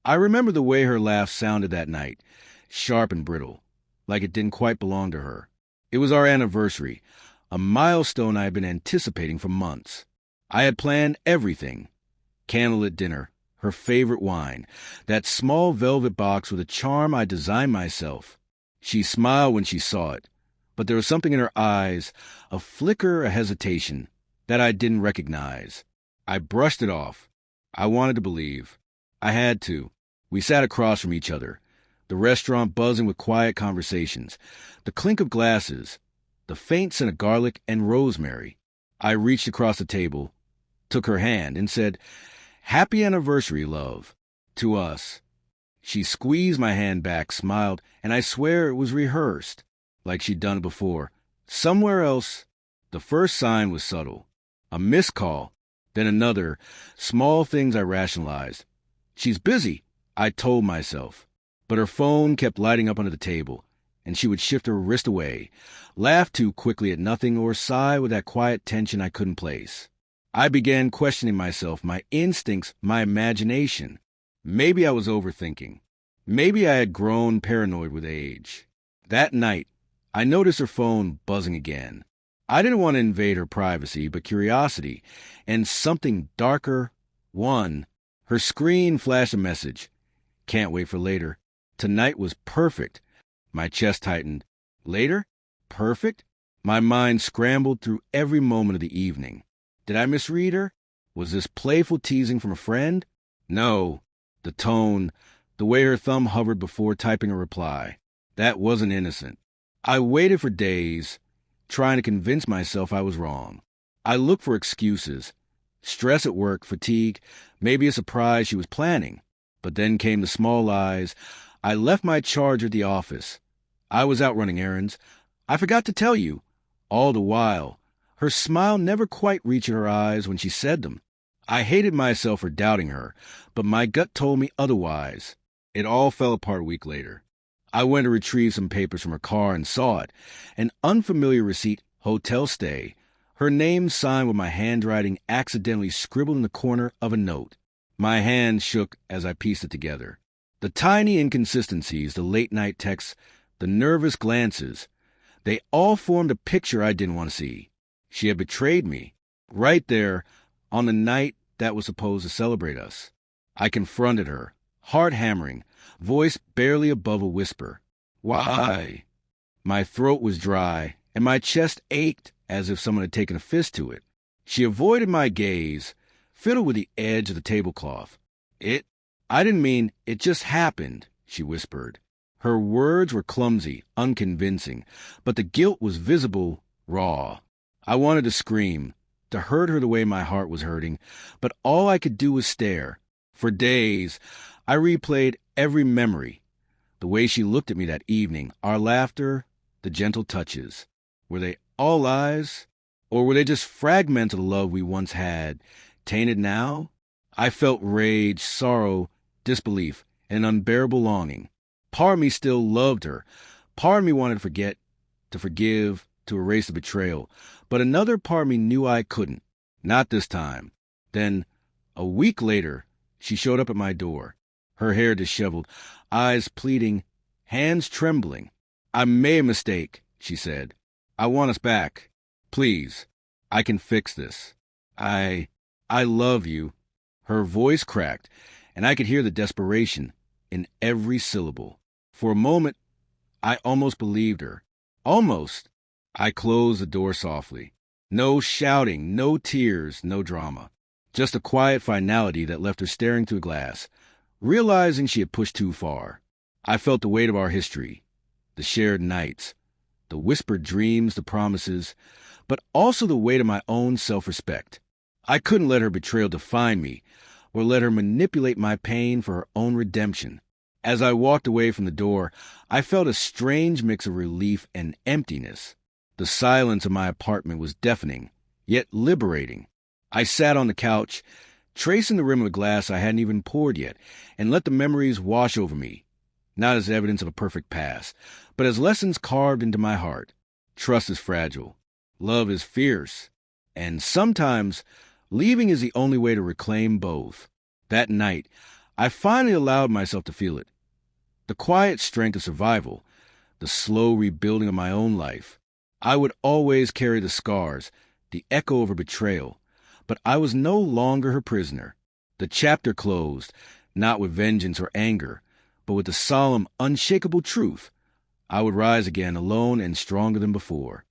I remember the way her laugh sounded that night, sharp and brittle, like it didn't quite belong to her. It was our anniversary, a milestone I had been anticipating for months. I had planned everything. Candlelit dinner, her favorite wine, that small velvet box with a charm I designed myself. She smiled when she saw it, but there was something in her eyes, a flicker, a hesitation, that I didn't recognize. I brushed it off. I wanted to believe. I had to. We sat across from each other, the restaurant buzzing with quiet conversations, the clink of glasses, the faint scent of garlic and rosemary. I reached across the table, took her hand, and said, "Happy anniversary, love, to us." She squeezed my hand back, smiled, and I swear it was rehearsed, like she'd done it before. Somewhere else, the first sign was subtle. A missed call, then another, small things I rationalized. She's busy, I told myself. But her phone kept lighting up under the table, and she would shift her wrist away, laugh too quickly at nothing, or sigh with that quiet tension I couldn't place. I began questioning myself, my instincts, my imagination. Maybe I was overthinking. Maybe I had grown paranoid with age. That night, I noticed her phone buzzing again. I didn't want to invade her privacy, but curiosity, and something darker, won. Her screen flashed a message. "Can't wait for later. Tonight was perfect." My chest tightened. Later? Perfect? My mind scrambled through every moment of the evening. Did I misread her? Was this playful teasing from a friend? No. The tone, the way her thumb hovered before typing a reply. That wasn't innocent. I waited for days, trying to convince myself I was wrong. I looked for excuses. Stress at work, fatigue, maybe a surprise she was planning. But then came the small lies. I left my charger at the office. I was out running errands. I forgot to tell you. All the while, her smile never quite reached her eyes when she said them. I hated myself for doubting her, but my gut told me otherwise. It all fell apart a week later. I went to retrieve some papers from her car and saw it. An unfamiliar receipt, hotel stay. Her name signed with my handwriting accidentally scribbled in the corner of a note. My hand shook as I pieced it together. The tiny inconsistencies, the late-night texts, the nervous glances, they all formed a picture I didn't want to see. She had betrayed me, right there, on the night that was supposed to celebrate us. I confronted her, heart hammering, voice barely above a whisper. "Why?" My throat was dry, and my chest ached as if someone had taken a fist to it. She avoided my gaze, fiddled with the edge of the tablecloth. I didn't mean, it just happened," she whispered. Her words were clumsy, unconvincing, but the guilt was visible, raw. I wanted to scream, to hurt her the way my heart was hurting, but all I could do was stare. For days, I replayed every memory. The way she looked at me that evening, our laughter, the gentle touches. Were they all lies? Or were they just fragments of the love we once had, tainted now? I felt rage, sorrow, disbelief, and unbearable longing. Part of me still loved her. Part of me wanted to forget, to forgive, to erase the betrayal. But another part of me knew I couldn't. Not this time. Then, a week later, she showed up at my door. Her hair disheveled, eyes pleading, hands trembling. "I made a mistake," she said. "I want us back. Please. I can fix this. I love you." Her voice cracked, and I could hear the desperation in every syllable. For a moment, I almost believed her. Almost. I closed the door softly. No shouting, no tears, no drama. Just a quiet finality that left her staring through glass, realizing she had pushed too far. I felt the weight of our history, the shared nights, the whispered dreams, the promises, but also the weight of my own self-respect. I couldn't let her betrayal define me, or let her manipulate my pain for her own redemption. As I walked away from the door, I felt a strange mix of relief and emptiness. The silence of my apartment was deafening, yet liberating. I sat on the couch, tracing the rim of the glass I hadn't even poured yet, and let the memories wash over me, not as evidence of a perfect past, but as lessons carved into my heart. Trust is fragile. Love is fierce. And sometimes, leaving is the only way to reclaim both. That night, I finally allowed myself to feel it. The quiet strength of survival, the slow rebuilding of my own life. I would always carry the scars, the echo of her betrayal, but I was no longer her prisoner. The chapter closed, not with vengeance or anger, but with the solemn, unshakable truth. I would rise again alone and stronger than before.